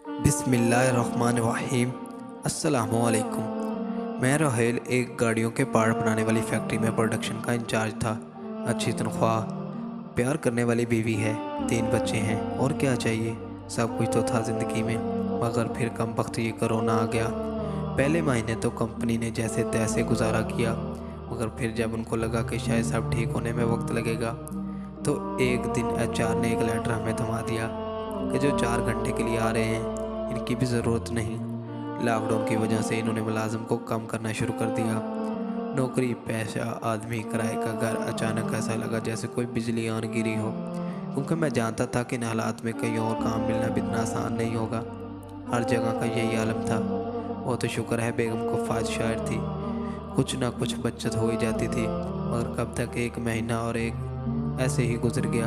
बिस्मिल्लाहिर्रहमानिर्रहीम। अस्सलामुअलैकुम। मैं रोहेल एक गाड़ियों के पार्ट बनाने वाली फैक्ट्री में प्रोडक्शन का इंचार्ज था। अच्छी तनख्वाह, प्यार करने वाली बीवी है, 3 बच्चे हैं, और क्या चाहिए। सब कुछ तो था ज़िंदगी में, मगर फिर कम वक्त ये कोरोना आ गया। पहले महीने तो कंपनी ने जैसे तैसे गुजारा किया, मगर फिर जब उनको लगा कि शायद सब ठीक होने में वक्त लगेगा, तो एक दिन एचआर ने एक लेटर हमें थमा दिया कि जो 4 घंटे के लिए आ रहे हैं इनकी भी ज़रूरत नहीं। लॉकडाउन की वजह से इन्होंने मुलाजिम को कम करना शुरू कर दिया। नौकरी, पैसा, आदमी, किराए का घर, अचानक ऐसा लगा जैसे कोई बिजली आन गिरी हो। क्योंकि मैं जानता था कि इन हालात में कहीं और काम मिलना भी इतना आसान नहीं होगा। हर जगह का यही आलम था। वो तो शुक्र है बेगम को फाज शायर थी, कुछ ना कुछ बचत हो ही जाती थी, मगर कब तक। 1 महीना और एक ऐसे ही गुजर गया।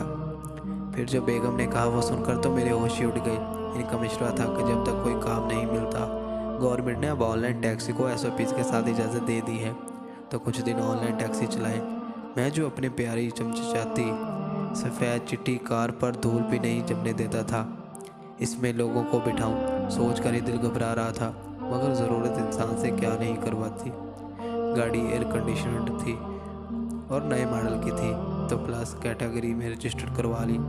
फिर जब बेगम ने कहा वो सुनकर तो मेरे होश ही उड़ गई। इनका मशवरा था कि जब तक कोई काम नहीं मिलता, गवर्नमेंट ने अब ऑनलाइन टैक्सी को एसओपीज़ के साथ इजाज़त दे दी है, तो कुछ दिन ऑनलाइन टैक्सी चलाएं। मैं जो अपनी प्यारी चमचमाती सफ़ेद चिट्टी कार पर धूल भी नहीं जमने देता था, इसमें लोगों को बिठाऊं, सोच कर ही दिल घबरा रहा था। मगर ज़रूरत इंसान से क्या नहीं करवाती। गाड़ी एयर कंडीशनड थी और नए मॉडल की थी, तो प्लस कैटेगरी में रजिस्टर्ड करवा ली।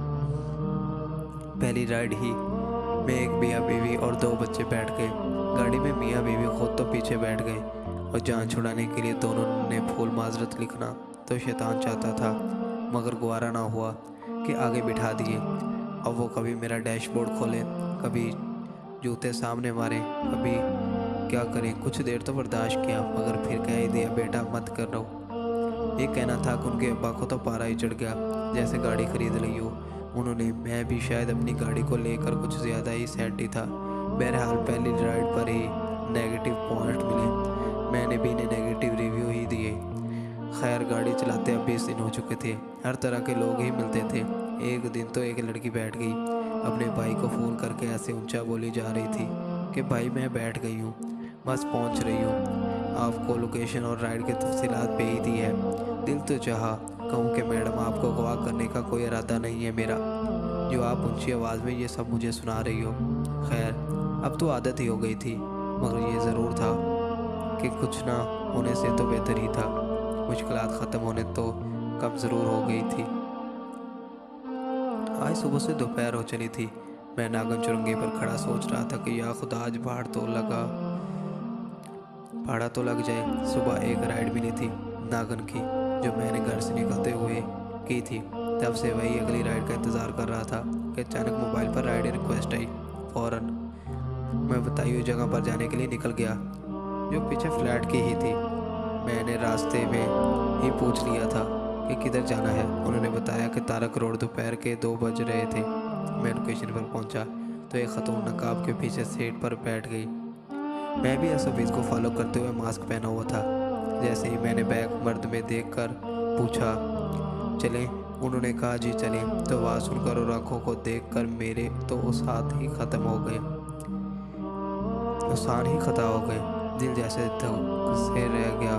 पहली राइड ही में एक मियाँ बीवी और 2 बच्चे बैठ गए। गाड़ी में मियाँ बीवी खुद तो पीछे बैठ गए, और जान छुड़ाने के लिए दोनों ने फूल माजरत लिखना तो शैतान चाहता था, मगर गवारा ना हुआ कि आगे बिठा दिए। अब वो कभी मेरा डैशबोर्ड खोले, कभी जूते सामने मारे, कभी क्या करें। कुछ देर तो बर्दाश्त किया, मगर फिर कह ही दिया, बेटा मत कर रहो। ये कहना था कि उनके अब्बा को तो पारा ही चढ़ गया, जैसे गाड़ी खरीद ली हो उन्होंने। मैं भी शायद अपनी गाड़ी को लेकर कुछ ज़्यादा ही सैड था। बहरहाल पहली राइड पर ही नेगेटिव पॉइंट मिले। मैंने भी इन्हें नेगेटिव रिव्यू ही दिए। खैर, गाड़ी चलाते अब 20 दिन हो चुके थे। हर तरह के लोग ही मिलते थे। एक दिन तो एक लड़की बैठ गई, अपने भाई को फ़ोन करके ऐसे ऊंचा बोली जा रही थी कि भाई मैं बैठ गई हूँ, बस पहुँच रही हूँ, आपको लोकेशन और राइड के तफसीलात भेज दी है। दिल तो चाहा कहूँ कि मैडम आपको गवाह करने का कोई इरादा नहीं है मेरा, जो आप ऊंची आवाज़ में ये सब मुझे सुना रही हो। खैर, अब तो आदत ही हो गई थी, मगर ये ज़रूर था कि कुछ ना होने से तो बेहतर ही था। मुश्किलात ख़त्म होने तो कम ज़रूर हो गई थी। आज सुबह से दोपहर हो चली थी। मैं नागन चुरंगी पर खड़ा सोच रहा था कि या खुदा आज भाड़ा तो लग जाए। सुबह एक राइड मिली थी नागन की, जो मैंने घर से निकलते हुए की थी। तब से वही अगली राइड का इंतज़ार कर रहा था कि अचानक मोबाइल पर राइड रिक्वेस्ट आई। फ़ौरन मैं बताई हुई जगह पर जाने के लिए निकल गया, जो पीछे फ्लैट की ही थी। मैंने रास्ते में ही पूछ लिया था कि किधर जाना है। उन्होंने बताया कि तारक रोड। दोपहर के 2 बज रहे थे। मैं लोकेशन पर पहुंचा तो एक खतून नकाब के पीछे सीट पर बैठ गई। मैं भी एसओपीज़ को फॉलो करते हुए मास्क पहना हुआ था। जैसे ही मैंने बैग मर्द में देखकर पूछा, चलें? उन्होंने कहा जी चलें। तो आवाज़ सुनकर और आंखों को देखकर मेरे तो उस हाथ ही ख़त्म हो गए, उसान ही खता हो गए। दिल जैसे धक से रह गया।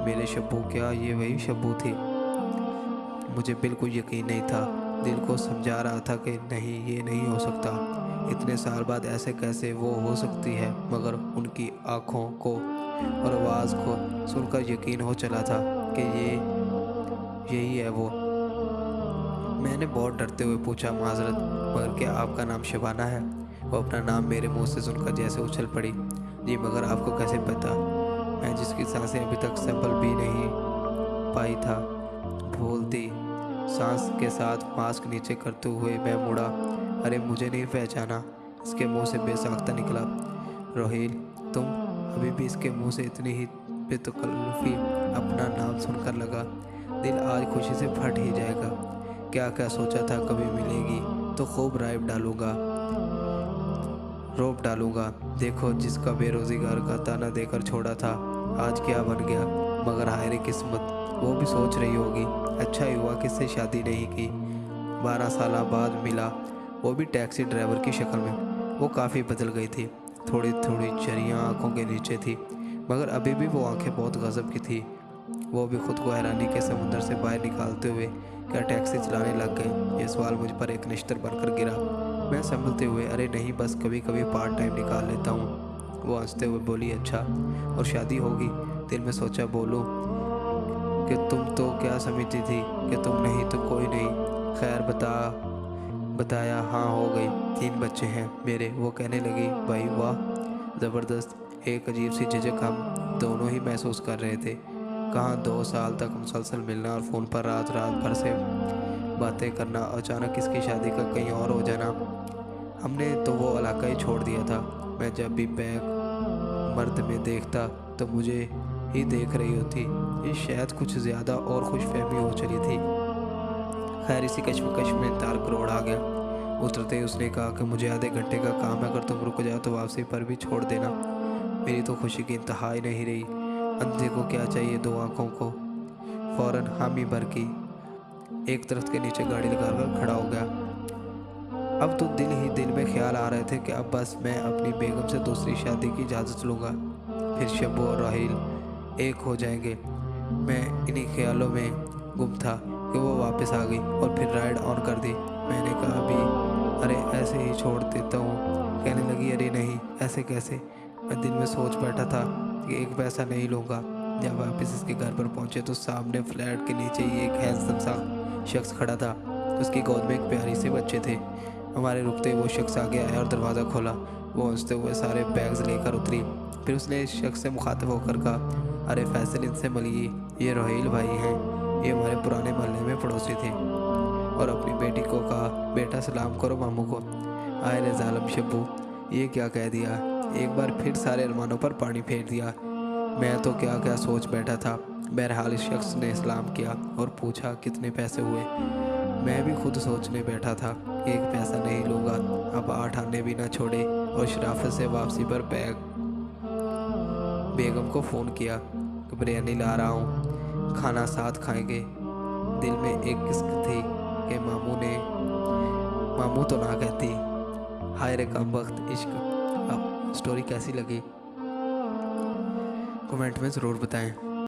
मेरे शब्बू, क्या ये वही शब्बू थी? मुझे बिल्कुल यकीन नहीं था। दिल को समझा रहा था कि नहीं, ये नहीं हो सकता। इतने साल बाद ऐसे कैसे वो हो सकती है? मगर उनकी आँखों को और आवाज़ को सुनकर यकीन हो चला था कि ये यही है वो। मैंने बहुत डरते हुए पूछा, माजरत, मगर क्या आपका नाम शबाना है? वो अपना नाम मेरे मुंह से सुनकर जैसे उछल पड़ी। जी, मगर आपको कैसे पता? मैं जिसकी सांसें अभी तक संभल भी नहीं पाई था। बोलती सांस के साथ मास्क नीचे करते हुए मैं मुड़ा। अरे, मुझे नहीं पहचाना? इसके मुंह से बेसाख्ता निकला। रोहिल, तुम? अभी भी इसके मुंह से इतनी ही बेतकल्लुफ़ी अपना नाम सुनकर लगा। दिल आज खुशी से फट ही जाएगा। क्या क्या सोचा था, कभी मिलेगी तो खूब रोब डालूंगा। देखो, जिसका बेरोज़गार का ताना देकर छोड़ा था, आज क्या बन गया। मगर हाय रे किस्मत, वो भी सोच रही होगी, अच्छा ही हुआ किससे शादी नहीं की। 12 साल बाद मिला, वो भी टैक्सी ड्राइवर की शक्ल में। वो काफ़ी बदल गई थी। थोड़ी थोड़ी झरियाँ आँखों के नीचे थी, मगर अभी भी वो आंखें बहुत गज़ब की थी। वो भी खुद को हैरानी के समुंदर से बाहर निकालते हुए क्या टैक्सी चलाने लग गए? ये सवाल मुझ पर एक निश्तर बनकर गिरा। मैं संभलते हुए, अरे नहीं, बस कभी कभी पार्ट टाइम निकाल लेता हूँ। वो हंसते हुए बोली, अच्छा, और शादी होगी? दिल में सोचा, बोलूँ कि तुम तो क्या समझती थी कि तुम नहीं तो कोई नहीं। खैर बताया, हाँ हो गई, 3 बच्चे हैं मेरे। वो कहने लगी, भाई वाह, ज़बरदस्त। एक अजीब सी झिझक हम दोनों ही महसूस कर रहे थे। कहाँ 2 साल तक मुसलसल मिलना और फ़ोन पर रात रात भर से बातें करना, अचानक इसकी शादी का कहीं और हो जाना। हमने तो वो इलाका ही छोड़ दिया था। मैं जब भी बैग मर्द में देखता तो मुझे ही देख रही होती। ये शायद कुछ ज़्यादा और खुशफहमी हो चली थी। खैर, इसी कश्मकश में तार करोड़ आ गया। उतरते ही उसने कहा कि मुझे आधे घंटे का काम है, अगर तुम रुक जाओ तो वापसी पर भी छोड़ देना। मेरी तो खुशी की इंतहा ही नहीं रही। अंधे को क्या चाहिए 2 आँखों को। फौरन हामी भर की एक दरख्त के नीचे गाड़ी लगाकर खड़ा हो गया। अब तो दिल ही दिल में ख्याल आ रहे थे कि अब बस मैं अपनी बेगम से दूसरी शादी की इजाज़त लूँगा, फिर शब्बू और राहील एक हो जाएंगे। मैं इन्हीं ख्यालों में गुम था कि वो वापस आ गई और फिर राइड ऑन कर दी। मैंने कहा, अभी अरे ऐसे ही छोड़ देता हूँ। कहने लगी, अरे नहीं, ऐसे कैसे। मैं दिल में सोच बैठा था कि एक पैसा नहीं लूँगा। जब वापस इसके घर पर पहुँचे तो सामने फ्लैट के नीचे ही एक हैंडसम सा शख्स खड़ा था। उसकी गोद में एक प्यारी से बच्चे थे। हमारे रुकते ही वो शख्स आगे आया और दरवाज़ा खोला। वो हंसते हुए सारे बैग्स लेकर उतरी। फिर उसने इस शख्स से मुखातिब होकर कहा, अरे फैसल, इनसे मिलिए, ये रोहील भाई हैं। ये हमारे पुराने मोहल्ले में पड़ोसी थे। और अपनी बेटी को कहा, बेटा सलाम करो मामू को। आए रे जालिम शब्बू, ये क्या कह दिया। एक बार फिर सारे अरमानों पर पानी फेर दिया। मैं तो क्या क्या सोच बैठा था। बहरहाल इस शख्स ने सलाम किया और पूछा, कितने पैसे हुए। मैं भी खुद सोचने बैठा था, एक पैसा नहीं लूँगा। अब 8 आने भी ना छोड़े और शराफत से वापसी पर बेगम को फ़ोन किया कि बिरयानी ला रहा हूँ, खाना साथ खाएंगे। दिल में एक किस्क थी कि मामू तो ना कहती। हाय रे कम वक्त इश्क। अब स्टोरी कैसी लगी कमेंट में ज़रूर बताएं।